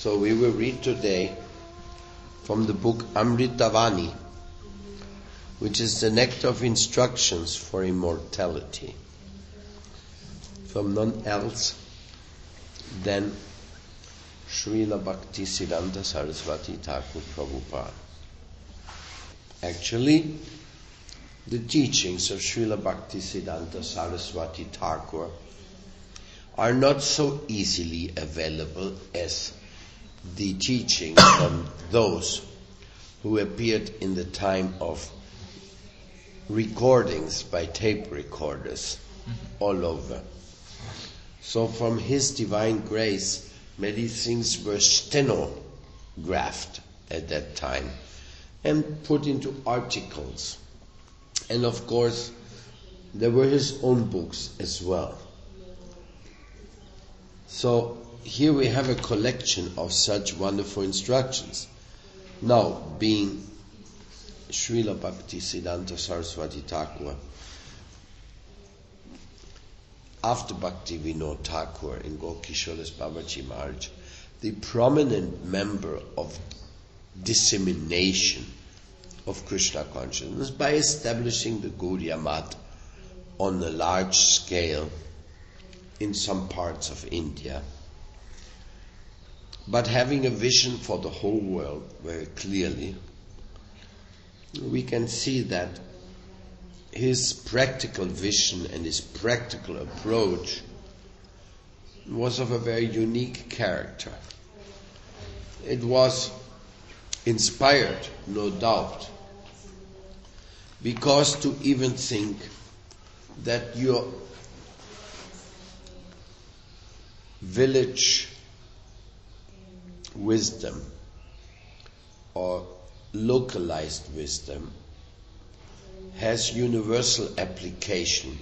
So we will read today from the book Amrita Vani, which is the nectar of instructions for immortality, from none else than Srila Bhaktisiddhanta Saraswati Thakur Prabhupada. Actually, the teachings of Srila Bhaktisiddhanta Saraswati Thakur are not so easily available as the teachings from those who appeared in the time of recordings by tape recorders all over. So from His divine grace, many things were stenographed at that time and put into articles. And of course, there were His own books as well. So here we have a collection of such wonderful instructions. Now, being Srila Bhaktisiddhanta Saraswati Thakur, after Bhakti Vinod Thakur in Gokishore's Babaji Maharaj, the prominent member of dissemination of Krishna consciousness by establishing the Gaudiya Math on a large scale in some parts of India, but having a vision for the whole world very clearly, we can see that his practical vision and his practical approach was of a very unique character. It was inspired, no doubt, because to even think that your village wisdom or localized wisdom has universal application,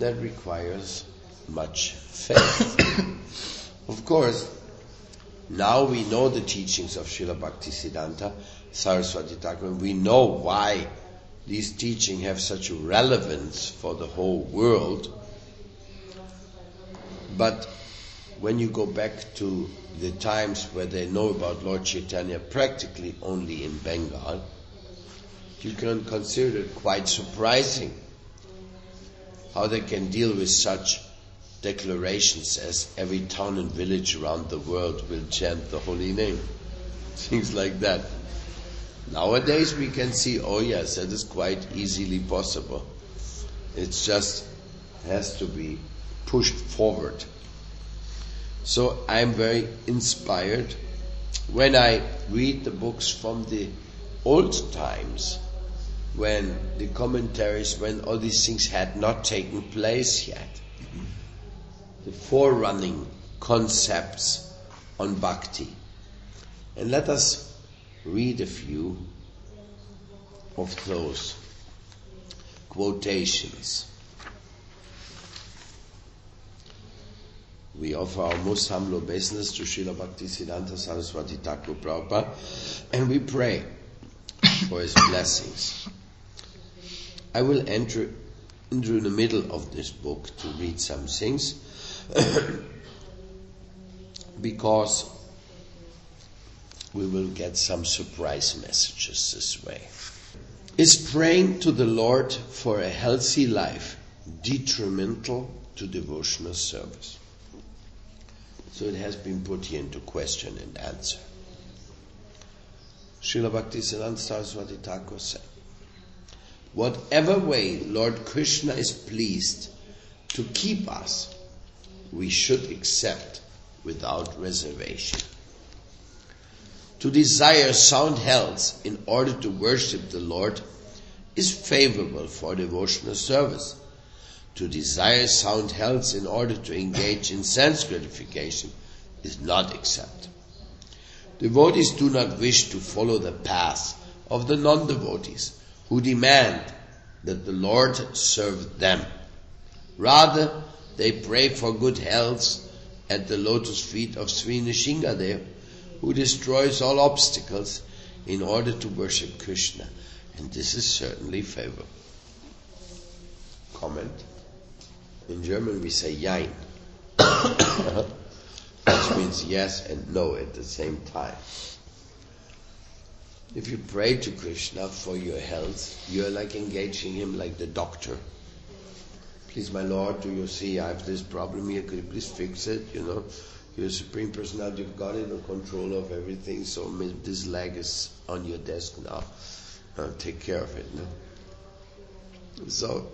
that requires much faith. Of course, now we know the teachings of Srila Bhaktisiddhanta Saraswati Thakur, and we know why these teachings have such relevance for the whole world. But when you go back to the times where they know about Lord Chaitanya practically only in Bengal, you can consider it quite surprising how they can deal with such declarations as every town and village around the world will chant the holy name. Things like that. Nowadays we can see, oh yes, that is quite easily possible. It just has to be pushed forward. So I'm very inspired when I read the books from the old times, when the commentaries, when all these things had not taken place yet. The forerunning concepts on bhakti. And let us read a few of those quotations. We offer our most humble obeisance to Srila Bhaktisiddhanta Saraswati Thakur Prabhupada, and we pray for his blessings. I will enter into the middle of this book to read some things, because we will get some surprise messages this way. Is praying to the Lord for a healthy life detrimental to devotional service? So it has been put here into question and answer. Srila Bhaktisiddhanta Saraswati Thakur said, whatever way Lord Krishna is pleased to keep us, we should accept without reservation. To desire sound health in order to worship the Lord is favorable for devotional service. To desire sound health in order to engage in sense gratification is not acceptable. Devotees do not wish to follow the path of the non-devotees who demand that the Lord serve them. Rather, they pray for good health at the lotus feet of Sri Nishingadev, who destroys all obstacles in order to worship Krishna. And this is certainly favorable. Comment. In German we say Jein. which means yes and no at the same time. If you pray to Krishna for your health, you're like engaging him like the doctor. Please, my Lord, do you see I have this problem here? Could you please fix it? You're a Supreme Personality, you've got it in control of everything, so this leg is on your desk now. Take care of it. No? So,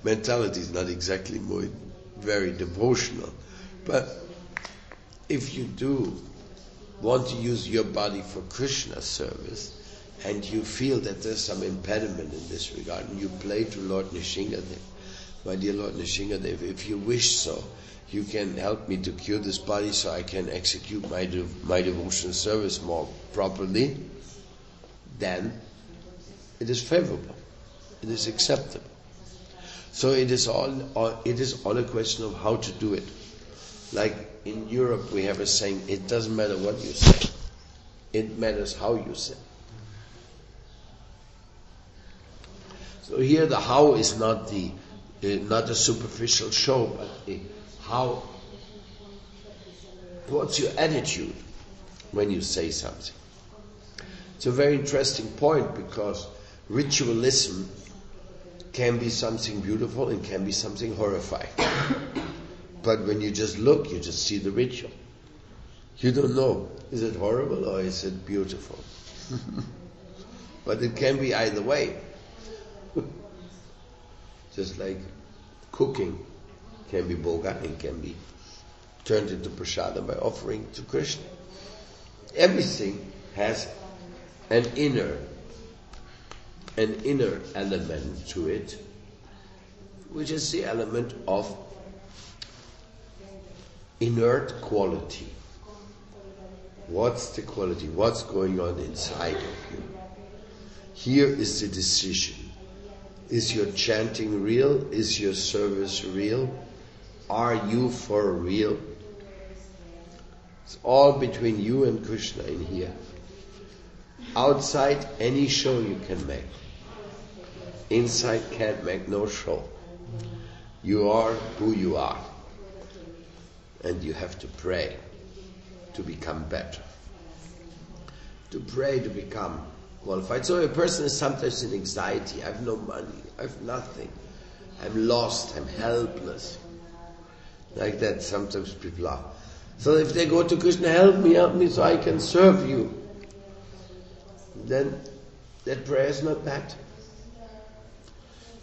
mentality is not exactly very devotional. But if you do want to use your body for Krishna service, and you feel that there's some impediment in this regard, and you pray to Lord Nishingadev, my dear Lord Nishingadev, if you wish so, you can help me to cure this body so I can execute my devotional service more properly, then it is favorable. It is acceptable. So it is all a question of how to do it. Like in Europe we have a saying, it doesn't matter what you say, it matters how you say. So here the how is not a superficial show, but the how. What's your attitude when you say something? It's a very interesting point, because ritualism can be something beautiful and can be something horrifying. But when you just look, you just see the ritual. You don't know, is it horrible or is it beautiful? But it can be either way. Just like cooking can be bhoga and can be turned into prasada by offering to Krishna. Everything has an inner element to it, which is the element of inert quality. What's the quality? What's going on inside of you? Here is the decision. Is your chanting real? Is your service real? Are you for real? It's all between you and Krishna in here. Outside, any show you can make. Inside can't make no show. You are who you are. And you have to pray to become better. To pray to become qualified. So a person is sometimes in anxiety. I have no money. I have nothing. I'm lost. I'm helpless. Like that sometimes people are. So if they go to Krishna, help me so I can serve you, then that prayer is not bad.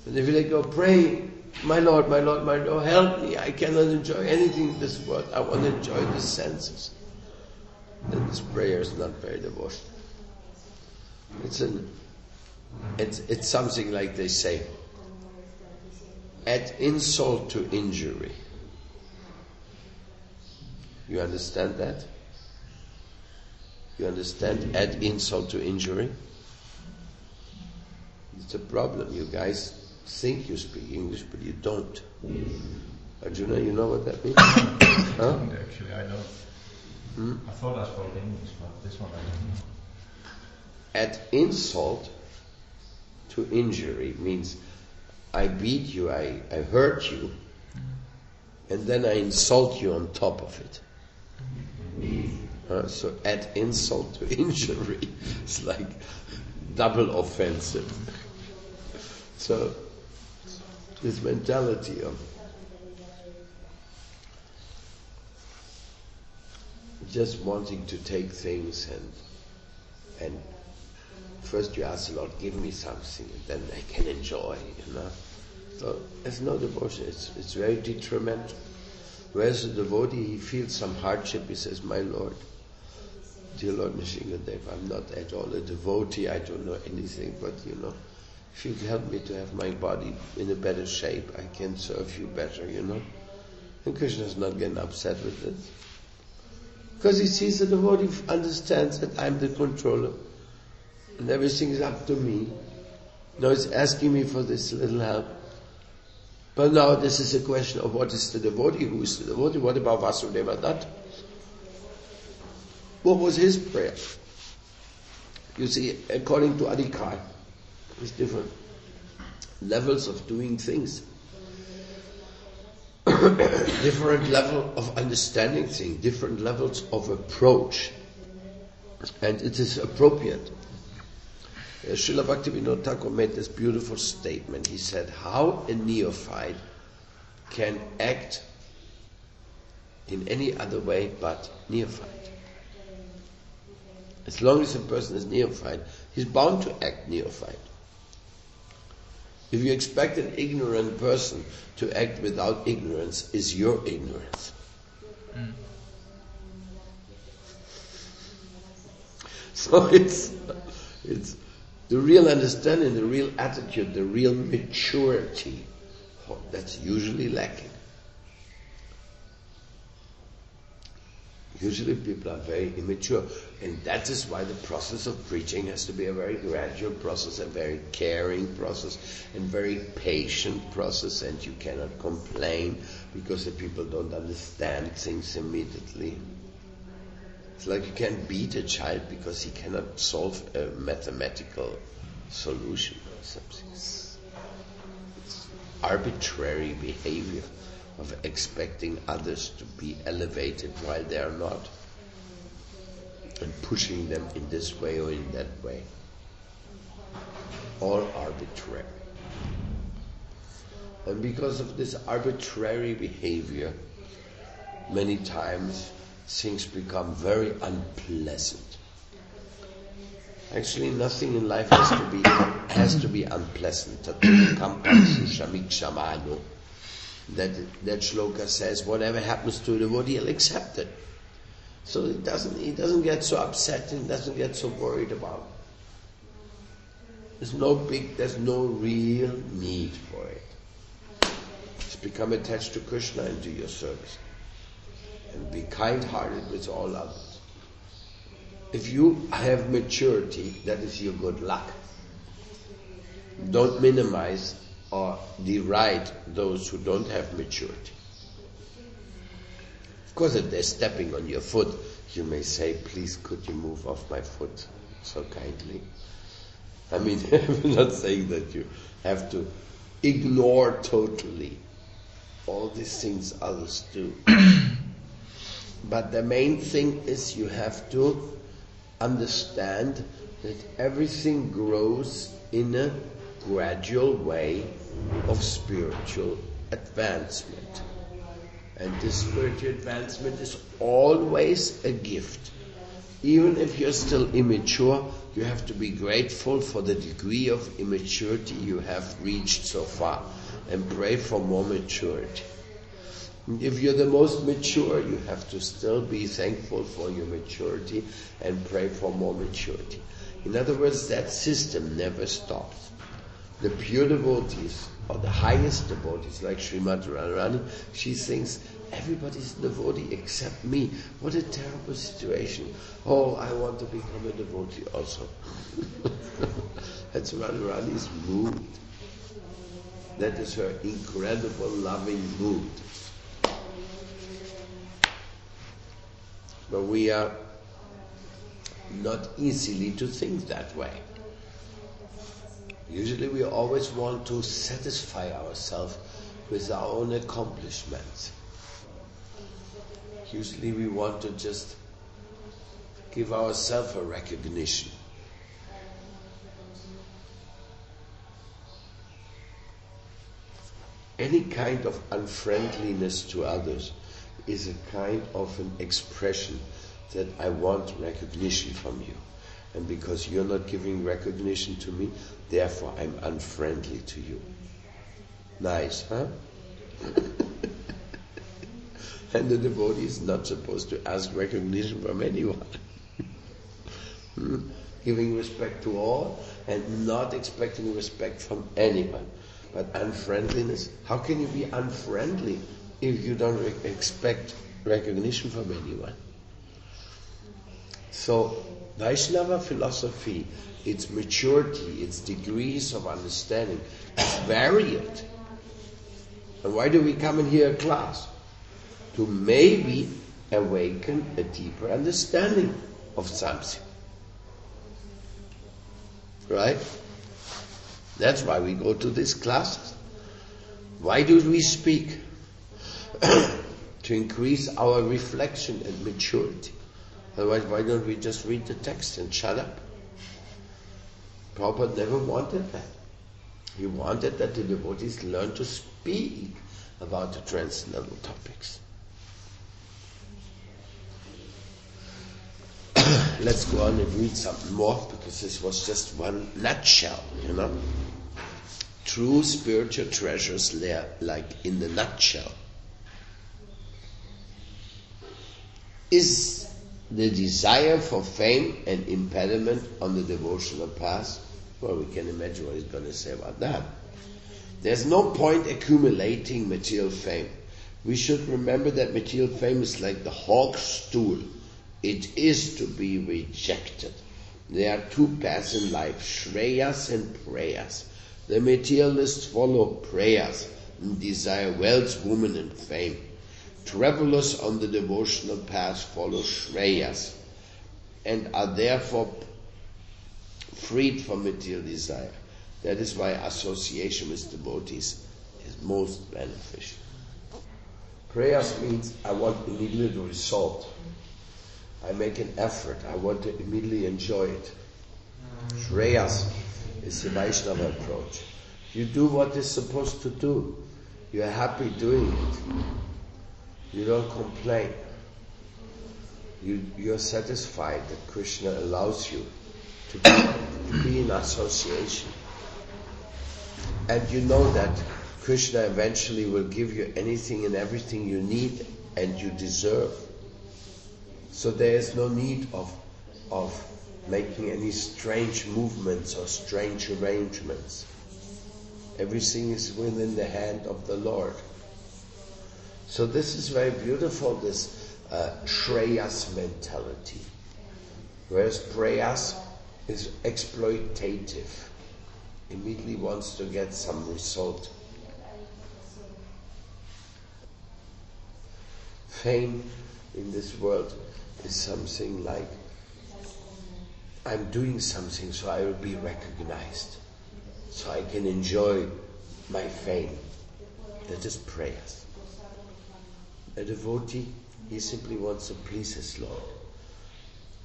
And if they go, pray, my Lord, help me, I cannot enjoy anything in this world, I want to enjoy the senses, then this prayer is not very devotional. It's something like they say, add insult to injury. You understand that? You understand? Add insult to injury. It's a problem. You guys think you speak English, but you don't. Arjuna, you know what that means? Huh? Actually, I don't. I thought I spoke English, but this one I don't know. Add insult to injury means I beat you, I hurt you, and then I insult you on top of it. So add insult to injury. It's like double offensive. So this mentality of just wanting to take things and first you ask the Lord, give me something, and then I can enjoy, So it's no devotion. It's very detrimental. Whereas the devotee, he feels some hardship, he says, my Lord, dear Lord Nishingadev, I'm not at all a devotee, I don't know anything, but if you help me to have my body in a better shape, I can serve you better, And Krishna's not getting upset with it. Because he sees the devotee understands that I'm the controller, and everything is up to me. Now he's asking me for this little help. But now this is a question of what is the devotee, who is the devotee, what about Vasudeva Dutt? What was his prayer? You see, according to Adhikar, there's different levels of doing things. different level of understanding things, different levels of approach. And it is appropriate. Srila Bhaktivinoda Thakur made this beautiful statement. He said, how a neophyte can act in any other way but neophyte. As long as a person is neophyte, he's bound to act neophyte. If you expect an ignorant person to act without ignorance, is your ignorance. So it's the real understanding, the real attitude, the real maturity that's usually lacking. Usually people are very immature, and that is why the process of preaching has to be a very gradual process, a very caring process, and very patient process, and you cannot complain because the people don't understand things immediately. It's like you can't beat a child because he cannot solve a mathematical solution or something. It's arbitrary behavior of expecting others to be elevated while they are not, and pushing them in this way or in that way. All arbitrary. And because of this arbitrary behavior, many times things become very unpleasant. Actually, nothing in life has to be unpleasant. That shloka says, whatever happens to the devotee, he'll accept it. So he doesn't get so upset and doesn't get so worried about it. There's no real need for it. Just become attached to Krishna and do your service. And be kind-hearted with all others. If you have maturity, that is your good luck. Don't minimize or deride those who don't have maturity. Of course, if they're stepping on your foot, you may say, please could you move off my foot so kindly. I mean, I'm not saying that you have to ignore totally all these things others do. But the main thing is you have to understand that everything grows in a gradual way of spiritual advancement. And this spiritual advancement is always a gift. Even if you're still immature, you have to be grateful for the degree of immaturity you have reached so far and pray for more maturity. And if you're the most mature, you have to still be thankful for your maturity and pray for more maturity. In other words, that system never stops. The pure devotees, or the highest devotees, like Srimati Radharani, she thinks, everybody's a devotee except me. What a terrible situation. Oh, I want to become a devotee also. That's Radharani's mood. That is her incredible loving mood. But we are not easily to think that way. Usually we always want to satisfy ourselves with our own accomplishments. Usually we want to just give ourselves a recognition. Any kind of unfriendliness to others is a kind of an expression that I want recognition from you. And because you're not giving recognition to me, therefore I'm unfriendly to you. Nice, huh? And the devotee is not supposed to ask recognition from anyone. Giving respect to all and not expecting respect from anyone. But unfriendliness, how can you be unfriendly if you don't expect recognition from anyone? So, Vaishnava philosophy, its maturity, its degrees of understanding is varied. And why do we come and hear a class? To maybe awaken a deeper understanding of something. Right? That's why we go to these classes. Why do we speak? to increase our reflection and maturity. Otherwise, why don't we just read the text and shut up? Prabhupada never wanted that. He wanted that the devotees learn to speak about the transcendental topics. Let's go on and read something more, because this was just one nutshell, True spiritual treasures lay like in the nutshell. Is the desire for fame an impediment on the devotional path? Well, we can imagine what he's going to say about that. There's no point accumulating material fame. We should remember that material fame is like the hawk's stool. It is to be rejected. There are two paths in life, Shreyas and Prayas. The materialists follow Prayas and desire wealth, woman and fame. Travelers on the devotional path follow Shreyas and are therefore freed from material desire. That is why association with devotees is most beneficial. Prayas means I want immediate result. I make an effort. I want to immediately enjoy it. Shreyas is the Vaishnava approach. You do what is supposed to do. You are happy doing it. You don't complain. You are satisfied that Krishna allows you to be in association. And you know that Krishna eventually will give you anything and everything you need and you deserve. So there is no need of making any strange movements or strange arrangements. Everything is within the hand of the Lord. So this is very beautiful, this Shreyas mentality. Whereas Prayas is exploitative. Immediately wants to get some result. Fame in this world is something like, I'm doing something so I will be recognized, so I can enjoy my fame. That is prayers. A devotee, he simply wants to please his Lord.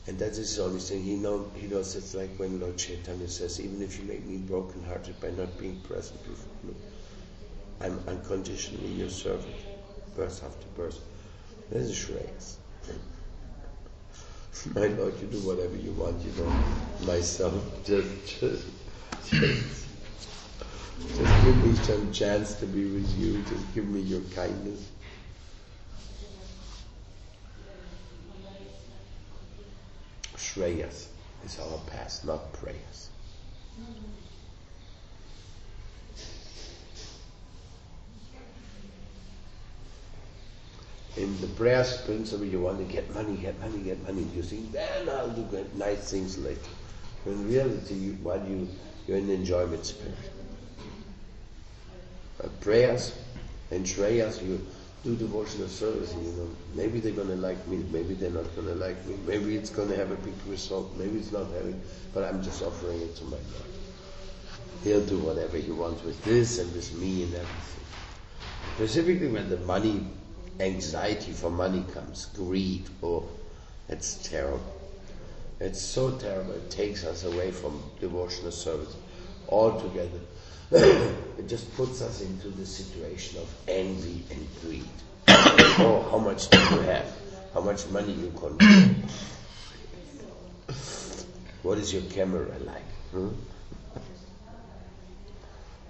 And that is the only thing. He knows it's like when Lord Chaitanya says, even if you make me broken-hearted by not being present before me, I'm unconditionally your servant, birth after birth. That is Shreyas. My Lord, you do whatever you want, myself, just give me some chance to be with you, just give me your kindness. Shreyas is our path, not prayers. In the prayers principle, you want to get money. You think, then I'll do nice things later. In reality, you're in enjoyment spirit. Prayers and Shreyas, you do devotional service, maybe they're going to like me, maybe they're not going to like me, maybe it's going to have a big result, maybe it's not having, but I'm just offering it to my Lord. He'll do whatever he wants with this and with me and everything. Specifically when the money, anxiety for money comes, greed, it's terrible. It's so terrible, it takes us away from devotional service altogether. It just puts us into the situation of envy and greed. Oh, how much do you have? How much money you control? What is your camera like?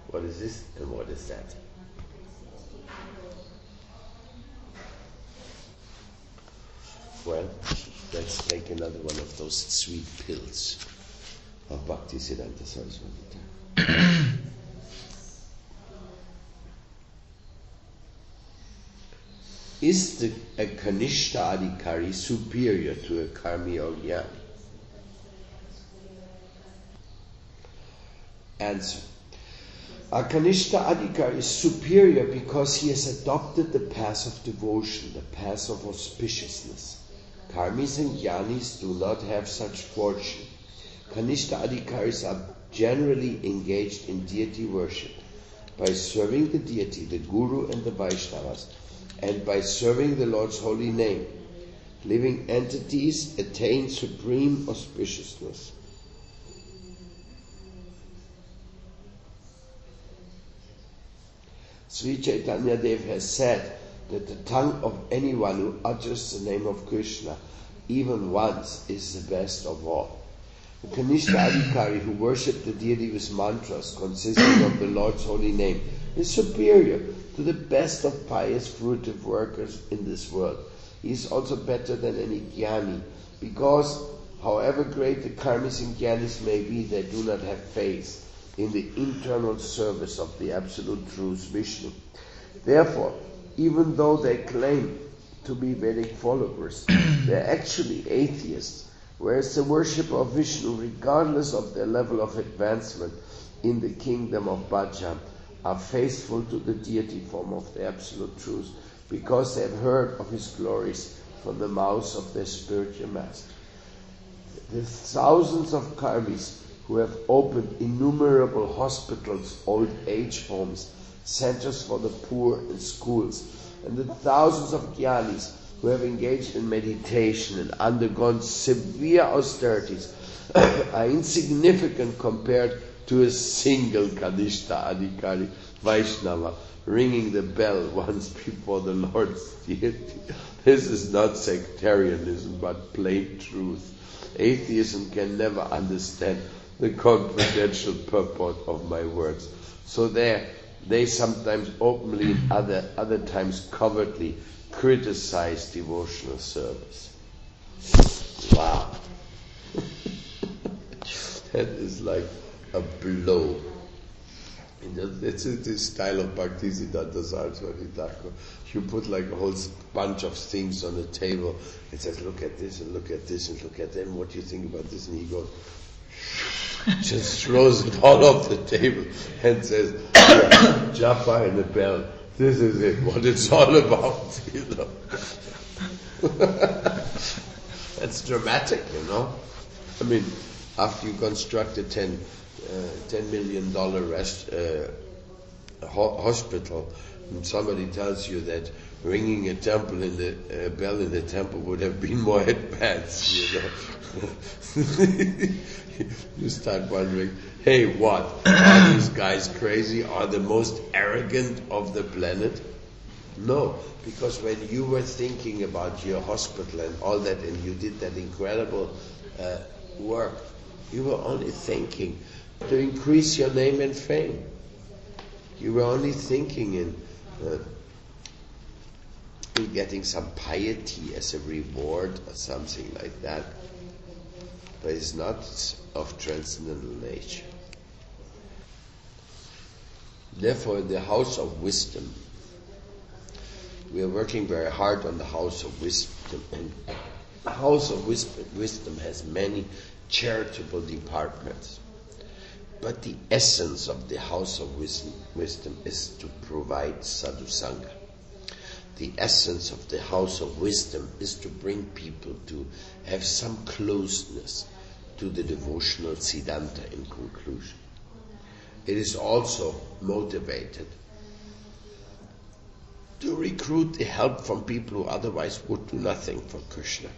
What is this and what is that? Well, let's take another one of those sweet pills of Bhaktisiddhanta Saraswati. Is a Kanishta Adhikari superior to a Karmi or Jnani? Answer. A Kanishta Adhikari is superior because he has adopted the path of devotion, the path of auspiciousness. Karmis and Jnanis do not have such fortune. Kanishta Adhikaris are generally engaged in deity worship. By serving the deity, the Guru and the Vaishnavas, and by serving the Lord's holy name, living entities attain supreme auspiciousness. Sri Chaitanya Dev has said that the tongue of anyone who utters the name of Krishna even once is the best of all. The Kanishta Adhikari who worship the deity with mantras consisting of the Lord's holy name is superior to the best of pious fruitive workers in this world. He is also better than any jnani, because however great the karmis and jnanis may be, they do not have faith in the internal service of the absolute truth Vishnu. Therefore, even though they claim to be Vedic followers, they are actually atheists, whereas the worshipper of Vishnu, regardless of their level of advancement in the kingdom of Bhajan, are faithful to the deity form of the absolute truth, because they have heard of his glories from the mouths of their spiritual master. The thousands of karmis who have opened innumerable hospitals, old age homes, centers for the poor and schools, and the thousands of jnanis who have engaged in meditation and undergone severe austerities are insignificant compared to a single Kanishta Adhikari Vaishnava ringing the bell once before the Lord's deity. This is not sectarianism, but plain truth. Atheism can never understand the confidential purport of my words. So they sometimes openly and other times covertly criticize devotional service. Wow. That is like a blow. It's the style of Bhaktisiddhanta Saraswati Thakur. You put like a whole bunch of things on the table and says, look at this and look at this and look at that, and what do you think about this? And he goes, just throws it all off the table and says, Japa and the bell, this is it, what it's all about, you know. That's dramatic, you know. I mean, after you construct a $10 million hospital, and somebody tells you that ringing a temple in the bell in the temple would have been more advanced, you know. You start wondering, hey, what? Are these guys crazy? Are the most arrogant of the planet? No, because when you were thinking about your hospital and all that, and you did that incredible work, you were only thinking to increase your name and fame. You were only thinking in getting some piety as a reward or something like that. But it's not of transcendental nature. Therefore, in the House of Wisdom, we are working very hard on the House of Wisdom. And the House of Wisdom has many charitable departments. But the essence of the House of Wisdom is to provide sadhu sangha. The essence of the House of Wisdom is to bring people to have some closeness to the devotional Siddhanta in conclusion. It is also motivated to recruit the help from people who otherwise would do nothing for Krishna.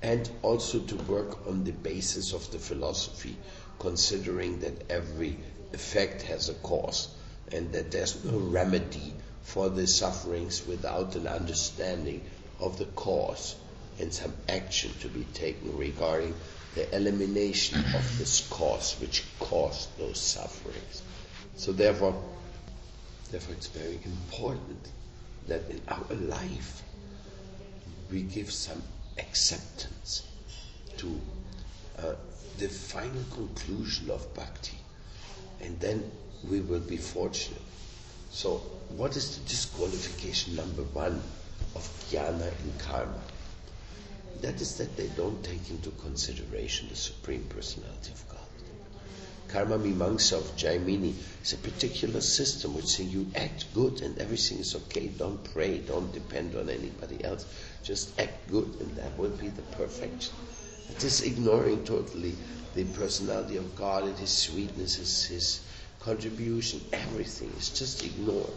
And also to work on the basis of the philosophy, considering that every effect has a cause and that there's no remedy for the sufferings without an understanding of the cause and some action to be taken regarding the elimination of this cause which caused those sufferings. So therefore it's very important that in our life we give some acceptance to the final conclusion of bhakti, and then we will be fortunate. So what is the disqualification number one of jnana and karma? That is that they don't take into consideration the Supreme Personality of God. Karma Mimamsa of Jaimini is a particular system which says you act good and everything is okay. Don't pray, don't depend on anybody else. Just act good and that will be the perfection. It is ignoring totally the personality of God and His sweetness, His contribution, everything is just ignored.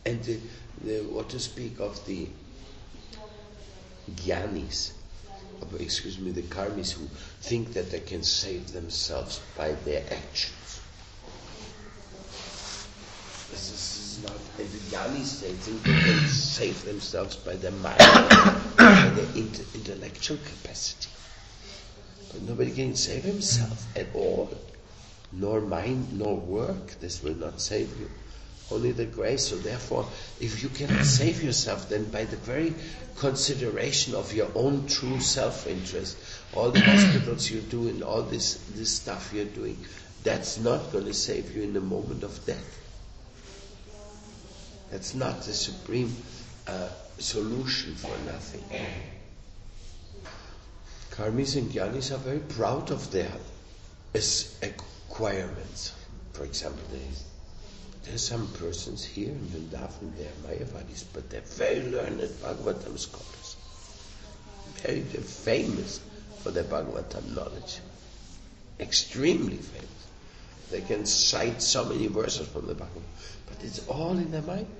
And what to speak of the jnanis, the karmis who think that they can save themselves by their actions. This is not, and the jnanis, they think they can save themselves by their mind, by their intellectual capacity. But nobody can save himself at all. Nor mind, nor work. This will not save you. Only the grace. So therefore, if you cannot save yourself, then by the very consideration of your own true self-interest, all the hospitals you do and all this stuff you're doing, that's not going to save you in the moment of death. That's not the supreme solution for nothing. Karmis and jnanis are very proud of their acquirements. For example, there's some persons here in Vrindavan, they're Mayavadis, but they're very learned Bhagavatam scholars. They're famous for their Bhagavatam knowledge. Extremely famous. They can cite so many verses from the Bhagavatam. But it's all in their mind.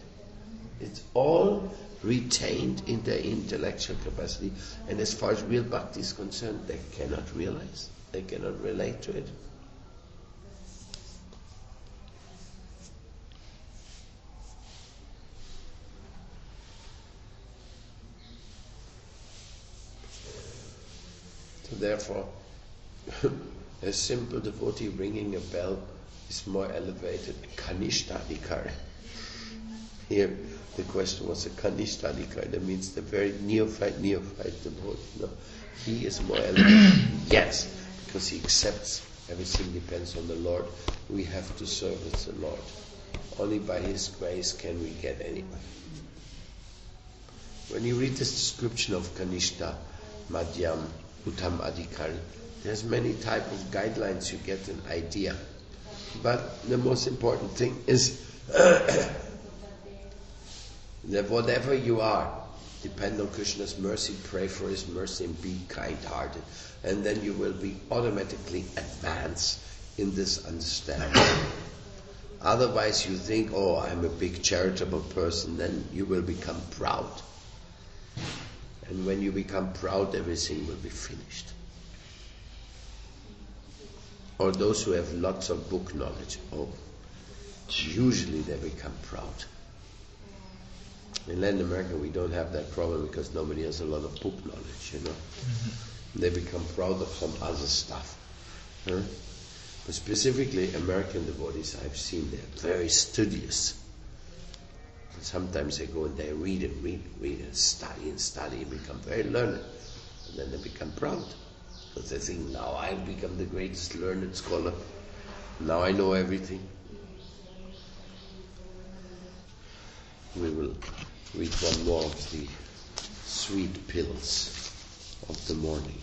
It's all retained in their intellectual capacity. And as far as real bhakti is concerned, they cannot realize. They cannot relate to it. So therefore, a simple devotee ringing a bell is more elevated. Kanishtadikar. Here, the question was a Kanishtadikar. That means the very neophyte devotee. No, he is more elevated. Yes, because he accepts everything depends on the Lord. We have to service the Lord. Only by His grace can we get anywhere. When you read this description of Kanishta, Madhyam, Uttam Adhikari, there's many type of guidelines, you get an idea. But the most important thing is that whatever you are, depend on Krishna's mercy, pray for His mercy and be kind-hearted. And then you will be automatically advanced in this understanding. Otherwise you think, oh, I'm a big charitable person, then you will become proud. And when you become proud, everything will be finished. Or those who have lots of book knowledge, usually they become proud. In Latin America we don't have that problem because nobody has a lot of book knowledge, Mm-hmm. They become proud of some other stuff. But specifically American devotees I've seen, they're very studious. Sometimes they go and they read and study and become very learned. And then they become proud. Because they think, now I've become the greatest learned scholar. Now I know everything. We will read one more of the sweet pills of the morning.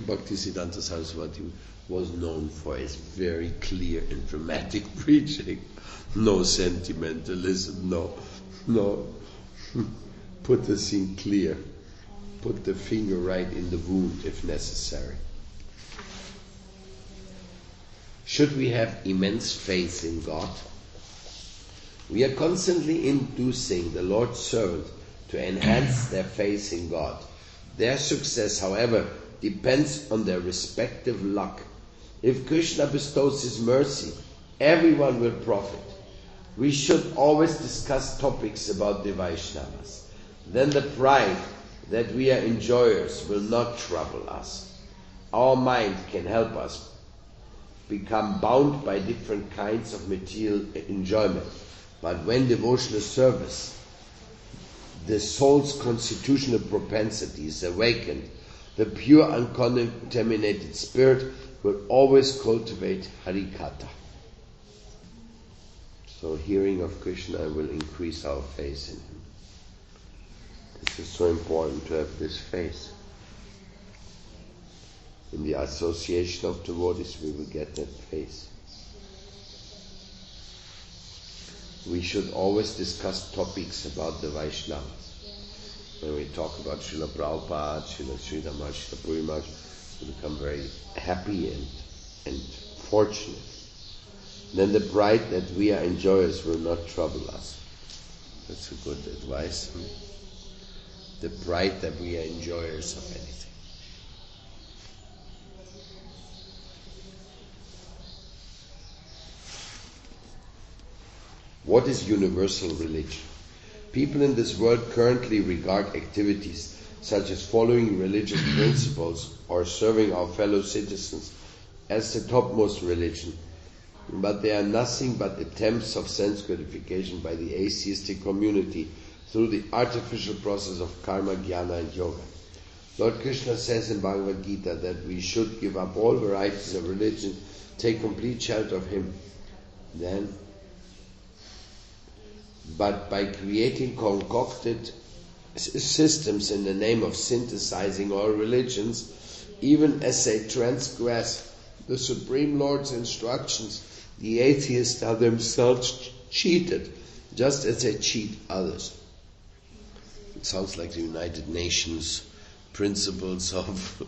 Bhaktisiddhanta Saraswati was known for his very clear and dramatic preaching. No sentimentalism, no. Put the thing clear. Put the finger right in the wound if necessary. Should we have immense faith in God? We are constantly inducing the Lord's servant to enhance their faith in God. Their success, however, depends on their respective luck. If Krishna bestows His mercy, everyone will profit. We should always discuss topics about the Vaishnavas. Then the pride that we are enjoyers will not trouble us. Our mind can help us become bound by different kinds of material enjoyment. But when devotional service, the soul's constitutional propensity is awakened, the pure uncontaminated spirit will always cultivate Harikatha. So hearing of Krishna will increase our faith in Him. This is so important to have this faith. In the association of devotees we will get that faith. We should always discuss topics about the Vaishnavas. When we talk about Srila Prabhupada, Srila Sridhar Maharaj, Srila Puri Maharaj, we become very happy and fortunate. Then the pride that we are enjoyers will not trouble us. That's a good advice. The pride that we are enjoyers of anything. What is universal religion? People in this world currently regard activities such as following religious principles or serving our fellow citizens as the topmost religion, but they are nothing but attempts of sense gratification by the atheistic community through the artificial process of karma, jnana and yoga. Lord Krishna says in Bhagavad Gita that we should give up all varieties of religion, take complete shelter of Him. But by creating concocted systems in the name of synthesizing all religions, even as they transgress the Supreme Lord's instructions, the atheists are themselves cheated, just as they cheat others. It sounds like the United Nations principles of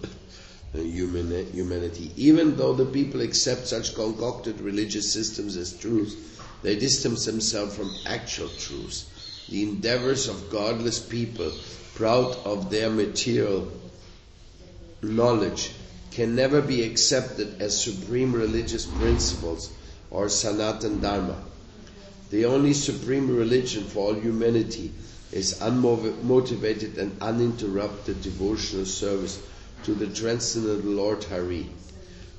humanity. Even though the people accept such concocted religious systems as truths, they distance themselves from actual truths. The endeavors of godless people, proud of their material knowledge, can never be accepted as supreme religious principles or Sanatan Dharma. The only supreme religion for all humanity is unmotivated and uninterrupted devotional service to the transcendental Lord Hari.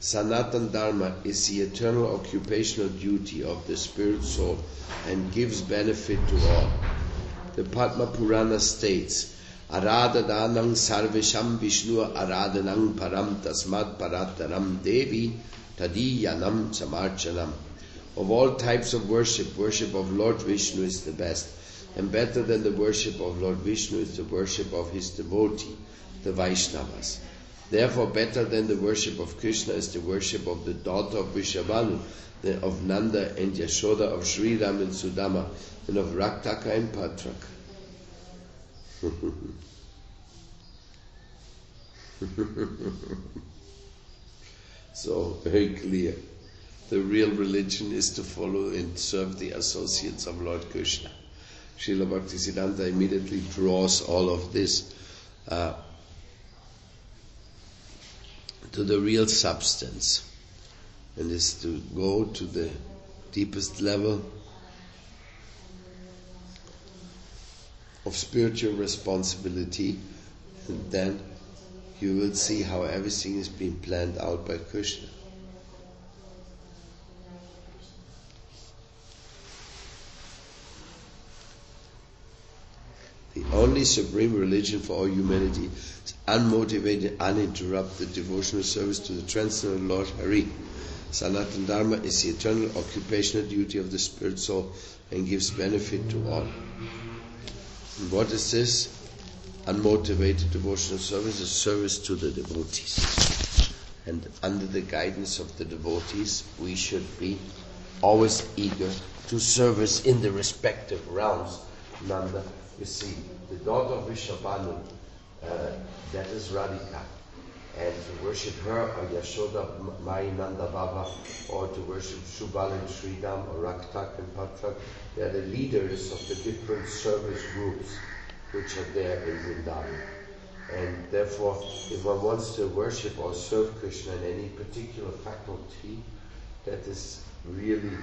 Sanatan Dharma is the eternal occupational duty of the spirit soul and gives benefit to all. The Padma Purana states, Aradhanang sarvesham Vishnu aradhanang param tasmat parataram devi tadiyanam samarchanam. Of all types of worship, worship of Lord Vishnu is the best, and better than the worship of Lord Vishnu is the worship of his devotee, the Vaishnavas. Therefore, better than the worship of Krishna is the worship of the daughter of Vrishabhanu, of Nanda and Yashoda, of Srila and Sudama, and of Raktaka and Patrak. So, very clear. The real religion is to follow and serve the associates of Lord Krishna. Srila Bhaktisiddhanta immediately draws all of this to the real substance, and is to go to the deepest level of spiritual responsibility, and then you will see how everything is being planned out by Krishna. The only supreme religion for all humanity is unmotivated, uninterrupted devotional service to the transcendental Lord Hari. Sanatana Dharma is the eternal occupational duty of the spirit soul and gives benefit to all. And what is this? Unmotivated devotional service is service to the devotees. And under the guidance of the devotees, we should be always eager to service in the respective realms. Nanda, you see, the daughter of Vrishabhanu, that is Radhika, and to worship her or Yashoda, Mai Nanda Baba, or to worship Shubal and Sridham or Raktak and Patrak, they are the leaders of the different service groups which are there in Vrindavan. And therefore, if one wants to worship or serve Krishna in any particular faculty, that is really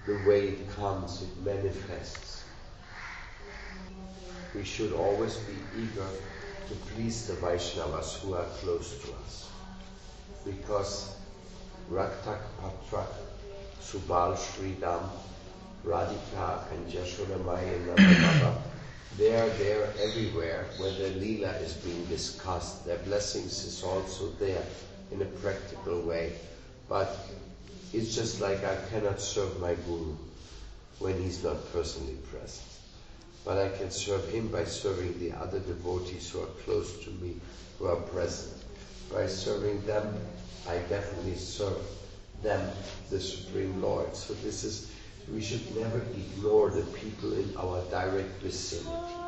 the way it comes, it manifests. We should always be eager to please the Vaishnavas who are close to us. Because Raktak, Patrak, Subal, Sridham, Radhika and Yashoda Mai and Nanda Baba, they are there everywhere where their Leela is being discussed. Their blessings is also there in a practical way. But it's just like I cannot serve my Guru when he's not personally present. But I can serve him by serving the other devotees who are close to me, who are present. By serving them, I definitely serve them, the Supreme Lord. So we should never ignore the people in our direct vicinity.